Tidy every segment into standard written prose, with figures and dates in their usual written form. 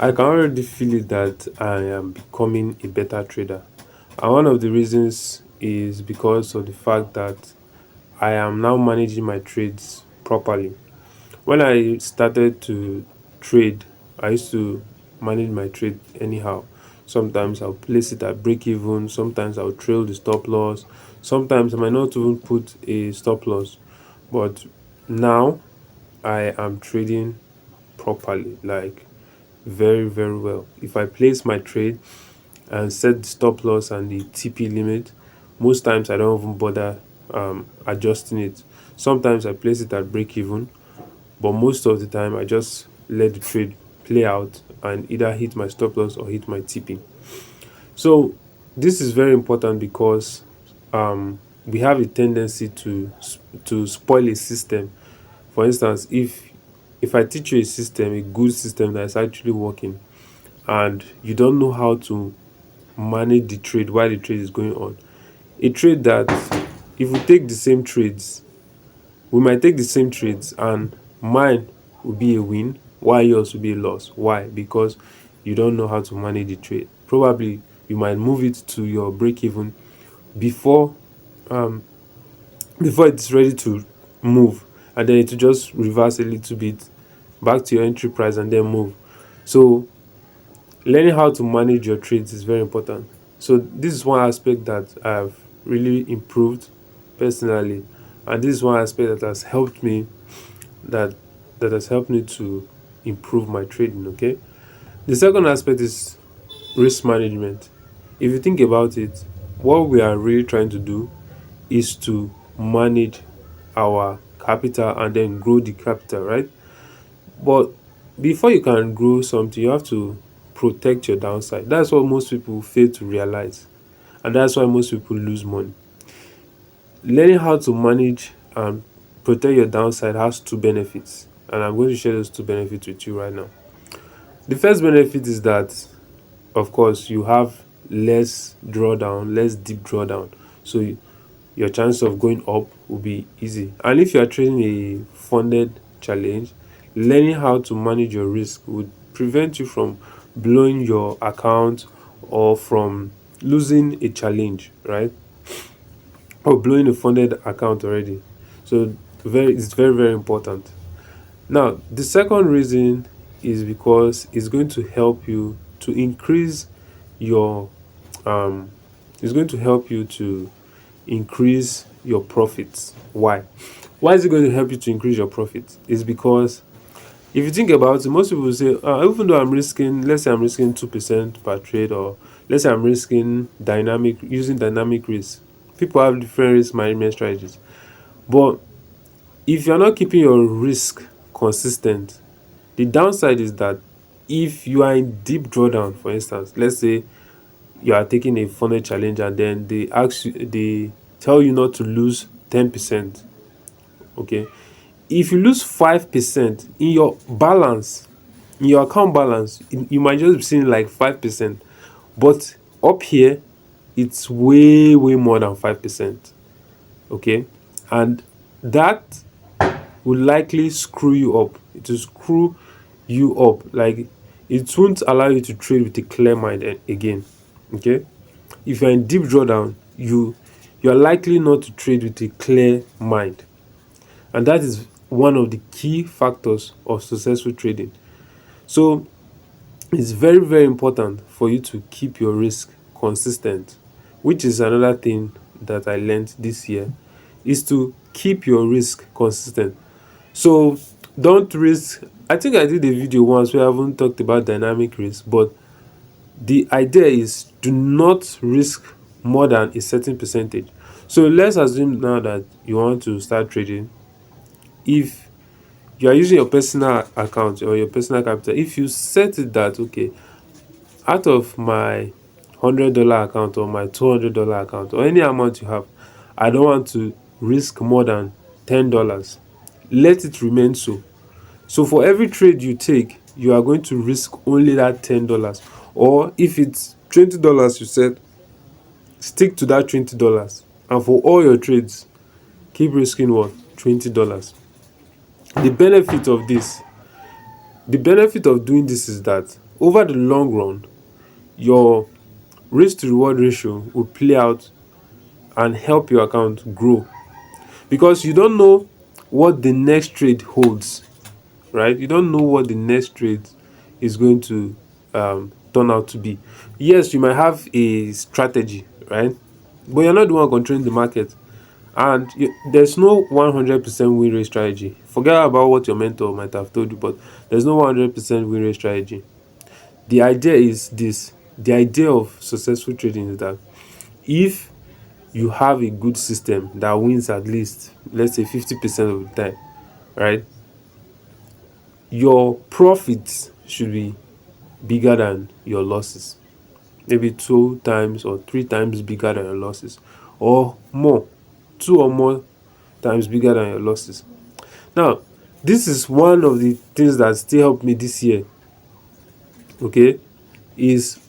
I can already feel it that I am becoming a better trader. And one of the reasons is because of the fact that I am now managing my trades properly. When I started to trade, I used to manage my trade anyhow. Sometimes I'll place it at break even, sometimes I'll trail the stop loss, sometimes I might not even put a stop loss. But now I am trading properly, like very, very well. If I place my trade and set the stop loss and the TP limit, most times I don't even bother adjusting it. Sometimes I place it at break even, but most of the time I just let the trade play out and either hit my stop loss or hit my TP. So this is very important because we have a tendency to spoil a system. For instance, if I teach you a system, a good system that is actually working, and you don't know how to manage the trade while the trade is going on, a trade that, if we take the same trades, we might take the same trades and mine will be a win while yours will be a loss. Why? Because you don't know how to manage the trade. Probably you might move it to your break even before um before it's ready to move, and then it will just reverse a little bit back to your entry price and then move. So learning how to manage your trades is very important. So this is one aspect that I've really improved personally, and this is one aspect that has helped me that that has helped me to improve my trading. Okay, the second aspect is risk management. If you think about it, what we are really trying to do is to manage our capital and then grow the capital, right? But before you can grow something, you have to protect your downside. That's what most people fail to realize, and that's why most people lose money. Learning how to manage and protect your downside has two benefits, and I'm going to share those two benefits with you right now. The first benefit is that, of course, you have less drawdown, less deep drawdown. So your chance of going up will be easy. And if you are trading a funded challenge, learning how to manage your risk would prevent you from blowing your account or from losing a challenge, right? Or blowing a funded account already. So it's very, very important. Now, the second reason is because it's going to help you to increase your um it's going to help you to increase your profits. Why? Why is it going to help you to increase your profits? It's because if you think about it, most people say, even though I'm risking, let's say I'm risking 2% per trade, or let's say I'm risking using dynamic risk. People have different risk management strategies. But if you're not keeping your risk consistent, the downside is that if you are in deep drawdown, for instance, let's say you are taking a funnel challenge and then they tell you not to lose 10%. Okay. If you lose 5% in your balance, in your account balance, you might just be seeing like 5. But up here, it's way, way more than 5%. Okay. And that will likely screw you up. It will screw you up. Like, it won't allow you to trade with a clear mind again. Okay. If you're in deep drawdown, you are likely not to trade with a clear mind. And that is one of the key factors of successful trading. So it's very, very important for you to keep your risk consistent, which is another thing that I learned this year, is to keep your risk consistent. So don't risk. I think I did a video once where I haven't talked about dynamic risk, but the idea is do not risk more than a certain percentage. So let's assume now that you want to start trading. If you are using your personal account or your personal capital, if you set it that, okay, out of my $100 account or my $200 account or any amount you have, I don't want to risk more than $10. Let it remain so. So for every trade you take, you are going to risk only that $10. Or if it's $20 you said, stick to that $20. And for all your trades, keep risking what? $20. The benefit of this, the benefit of doing this is that, over the long run, your risk to reward ratio will play out and help your account grow, because you don't know what the next trade holds, right? You don't know what the next trade is going to turn out to be. Yes, you might have a strategy, right? But you're not the one controlling the market. And there's no 100% win rate strategy. Forget about what your mentor might have told you, but there's no 100% win rate strategy. The idea is this: the idea of successful trading is that if you have a good system that wins at least, let's say, 50% of the time, right, your profits should be bigger than your losses. Maybe 2 times or 3 times bigger than your losses, or more, 2 or more times bigger than your losses. Now, this is one of the things that still helped me this year, okay, is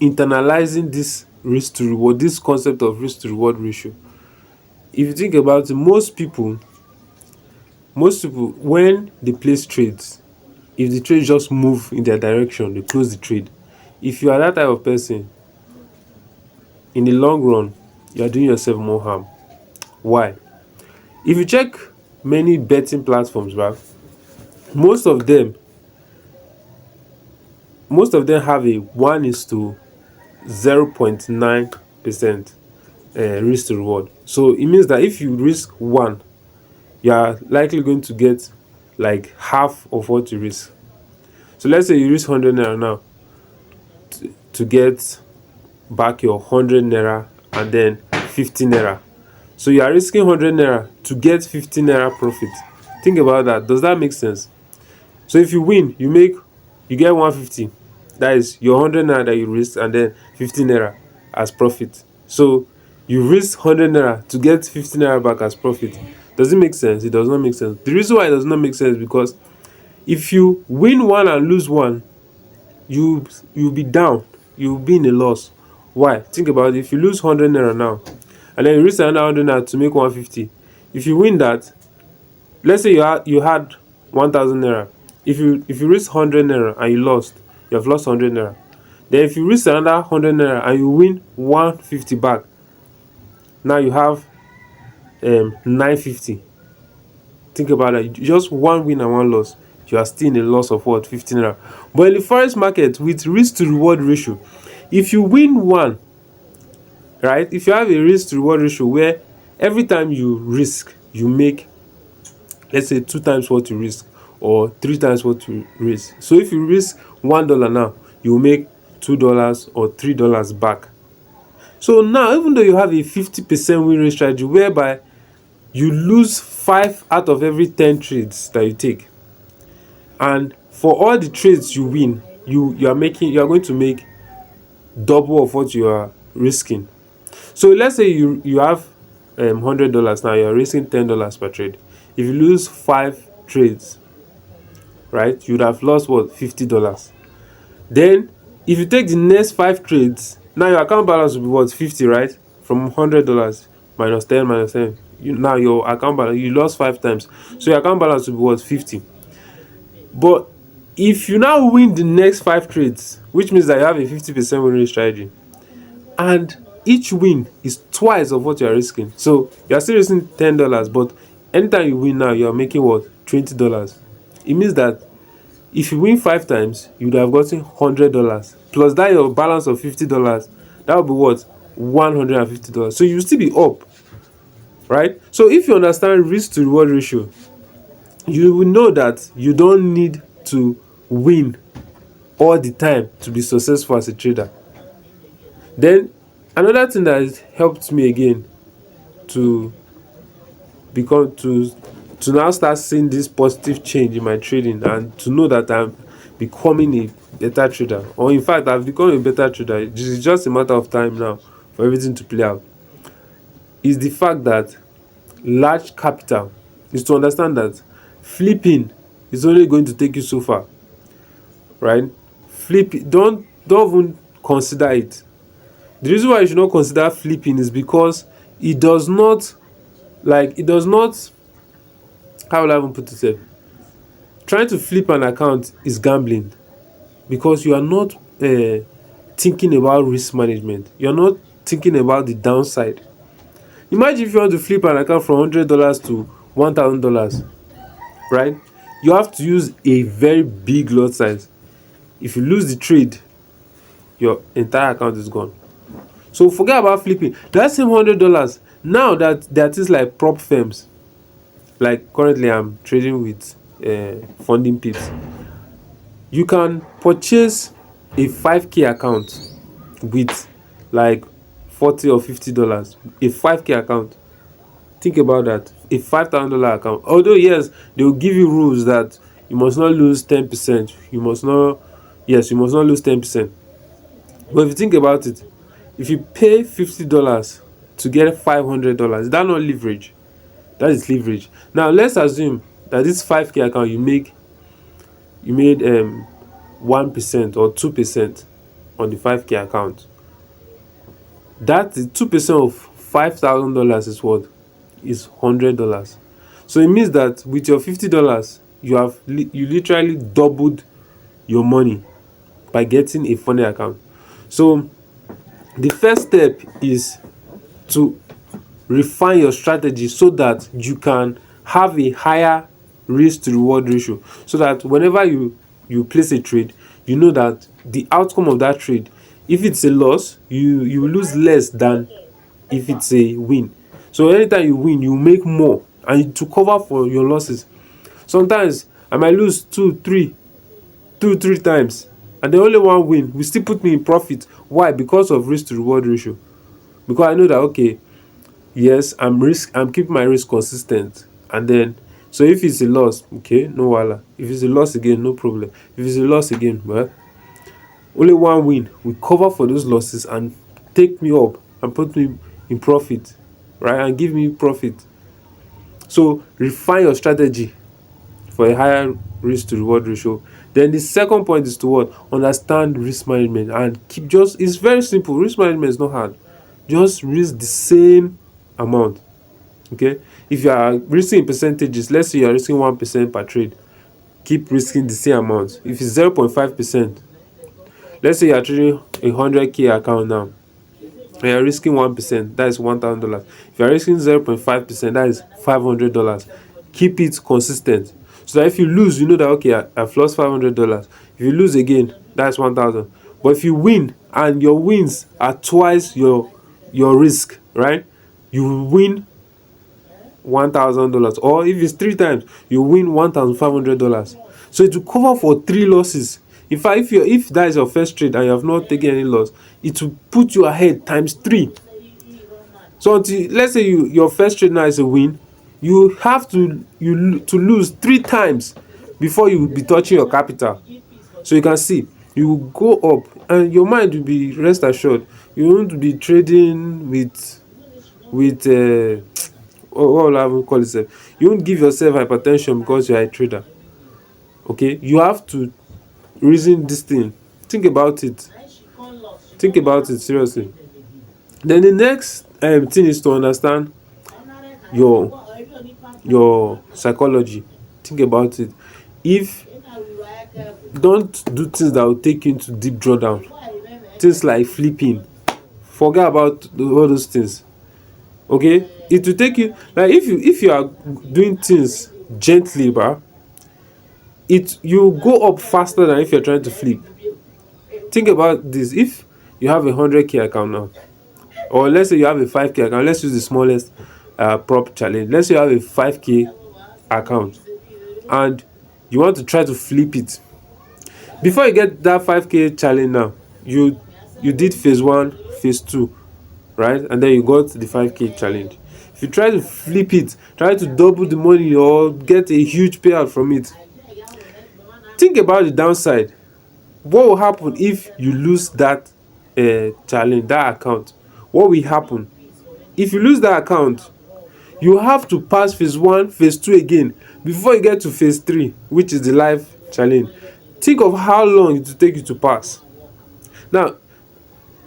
internalizing this risk to reward, this concept of risk to reward ratio. If you think about it, most people when they place trades, if the trade just move in their direction, they close the trade. If you are that type of person, in the long run, you are doing yourself more harm. Why? If you check many betting platforms, right, most of them have a 1 is to 0.9% risk to reward. So it means that if you risk 1, you are likely going to get like half of what you risk. So let's say you risk 100 naira now to get back your 100 naira and then 50 naira. So you are risking 100 naira to get 50 naira profit. Think about that. Does that make sense? So if you win, you get 150. That is your 100 naira that you risk, and then 50 naira as profit. So you risk 100 naira to get 50 naira back as profit. Does it make sense? It does not make sense. The reason why it does not make sense is because if you win one and lose one, you'll be down. You'll be in a loss. Why? Think about it. If you lose 100 naira now, and then you risk another 100 naira to make 150, if you win that, let's say you had 1000 naira. If you risk 100 naira and you have lost 100 naira. Then if you risk another 100 naira and you win 150 back, now you have 950. Think about that. Just one win and one loss, you are still in a loss of what? 15 naira. But in the forex market, with risk to reward ratio, if you win one, right, if you have a risk to reward ratio where every time you risk, you make, let's say, 2 times what you risk or 3 times what you risk. So if you risk $1 now, you will make $2 or $3 back. So now, even though you have a 50% win rate strategy whereby you lose 5 out of every 10 trades that you take, and for all the trades you win, you are going to make double of what you are risking. So let's say you have $100 now, you're risking $10 per trade. If you lose 5 trades, right, you'd have lost what? $50. Then if you take the next 5 trades, now your account balance will be what? 50, right? From $100 minus 10 minus 10, now your account balance, you lost 5 times, so your account balance will be what? 50. But if you now win the next 5 trades, which means that you have a 50% win rate strategy, and each win is twice of what you are risking, so you are still risking $10, but anytime you win now, you are making what? $20. It means that if you win 5 times, you would have gotten $100 plus that your balance of $50. That would be what? $150. So you will still be up, right? So if you understand risk to reward ratio, you will know that you don't need to win all the time to be successful as a trader. Then another thing that has helped me again to become to now start seeing this positive change in my trading, and to know that I'm becoming a better trader, or in fact I've become a better trader, it is just a matter of time now for everything to play out, is the fact that large capital is to understand that flipping is only going to take you so far, right? Don't even consider it. The reason why you should not consider flipping is because it does not, how will I even put it? Trying to flip an account is gambling. because you are not thinking about risk management. You're not thinking about the downside. Imagine if you want to flip an account from $100 to $1,000, right? You have to use a very big lot size. If you lose the trade, your entire account is gone. So forget about flipping. That same $100, now that there are things like prop firms, like currently I'm trading with funding pips, you can purchase a 5k account with like 40 or $50. A 5k account, think about that. A $5,000 account, although yes, they will give you rules that you must not lose 10%, you must not, yes, you must not lose 10%. But if you think about it, if you pay $50 to get $500, is that not leverage? That is leverage. Now let's assume that this 5k account you made 1% or 2% on the 5k account. That is 2% of $5,000 is what? Is $100. So it means that with your $50, you literally doubled your money by getting a funding account. So the first step is to refine your strategy so that you can have a higher risk to reward ratio, so that whenever you place a trade, you know that the outcome of that trade, if it's a loss, you lose less than if it's a win. So anytime you win, you make more, and to cover for your losses. Sometimes I might lose two three times, and the only one win will still put me in profit. Why? Because of risk to reward ratio. Because I know that, okay, yes, I'm keeping my risk consistent. And then, so if it's a loss, okay, no wahala. If it's a loss again, no problem. If it's a loss again, well, only one win will cover for those losses and take me up and put me in profit, right, and give me profit. So refine your strategy for a higher risk to reward ratio. Then the second point is to what? Understand risk management and keep, just, it's very simple. Risk management is not hard. Just risk the same amount. Okay, if you are risking in percentages, let's say you are risking 1% per trade, keep risking the same amount. If it's 0.5%, let's say you are trading a 100k account now, and you are risking 1%, that is $1,000. If you are risking 0.5%, that is $500. Keep it consistent, so that if you lose, you know that, okay, I've lost $500. If you lose again, that's 1,000. But if you win and your wins are twice your risk, right, you win $1,000. Or if it's three times, you win $1,500. So it will cover for three losses. In fact, if that is your first trade and you have not taken any loss, it will put you ahead times three. So until, let's say, your first trade now is a win, you have to lose three times before you will be touching your capital. So you can see, you will go up and your mind will be, rest assured, you won't be trading with what will I call it? You won't give yourself hypertension because you are a trader. Okay, you have to reason this thing. Think about it. Think about it seriously. Then the next thing is to understand your psychology. Think about it. If Don't do things that will take you into deep drawdown. Things like flipping. Forget about all those things. Okay, it will take you, like, if you are doing things gently, it you go up faster than if you're trying to flip. Think about this. If you have a 100k account now, or let's say you have a 5k account, let's use the smallest prop challenge. Let's say you have a 5k account and you want to try to flip it. Before you get that 5k challenge now, you did phase 1, phase 2, right, and then you got the 5k challenge. If you try to flip it, try to double the money or get a huge payout from it, think about the downside. What will happen if you lose that challenge, that account? What will happen if you lose that account? You have to pass phase 1, phase 2 again before you get to phase 3, which is the live challenge. Think of how long it will take you to pass. Now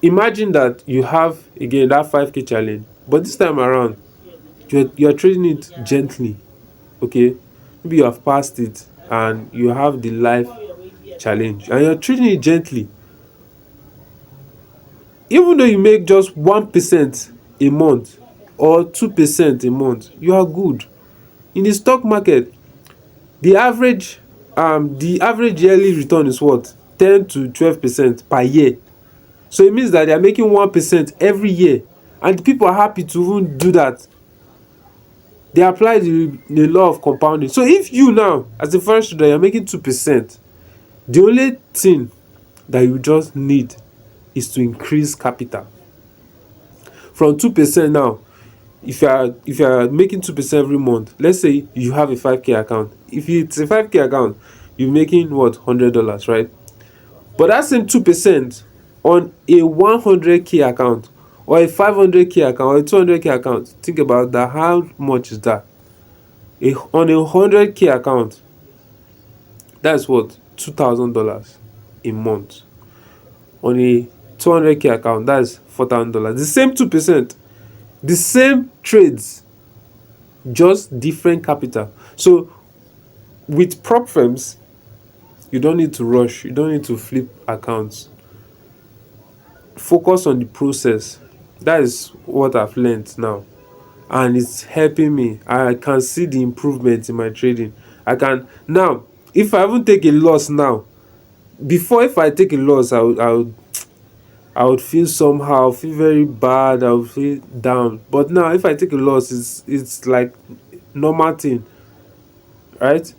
imagine that you have again that 5k challenge, but this time around you're trading it gently. Okay, maybe you have passed it and you have the live challenge and you're treating it gently. Even though you make just 1% a month or 2% a month, you are good. In the stock market, the average yearly return is what? 10 to 12% per year. So it means that they are making 1% every year, and people are happy to even do that. They apply the law of compounding. So if you now, as a forex trader, you're making 2%, the only thing that you just need is to increase capital from 2%. Now, if you are making 2% every month, let's say you have a 5k account. If it's a 5k account, you're making what? $100, right? But that same 2% on a 100k account, or a 500k account, or a 200k account, think about that. How much is that? On a 100k account, that's what? $2,000 a month. On a 200k account, that's $4,000. The same 2%, the same trades, just different capital. So with prop firms, you don't need to rush, you don't need to flip accounts. Focus on the process. That is what I've learned now, and it's helping me. I can see the improvement in my trading. I can now, if I even take a loss now, before, if I take a loss, I would feel somehow, feel very bad, I would feel down. But now, if I take a loss, it's like normal thing, right?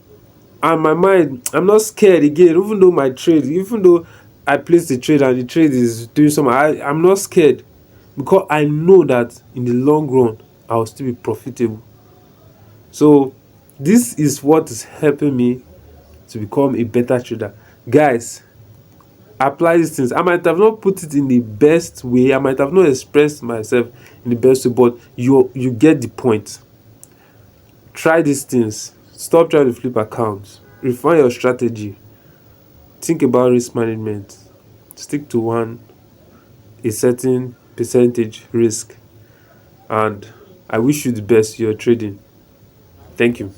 And my mind, I'm not scared again. Even though I place the trade and the trade is doing something, I'm not scared, because I know that in the long run I will still be profitable. So this is what is helping me to become a better trader. Guys, apply these things. I might have not put it in the best way, I might have not expressed myself in the best way, but you get the point. Try these things. Stop trying to flip accounts. Refine your strategy. Think about risk management. Stick to a certain percentage risk. And I wish you the best in your trading. Thank you.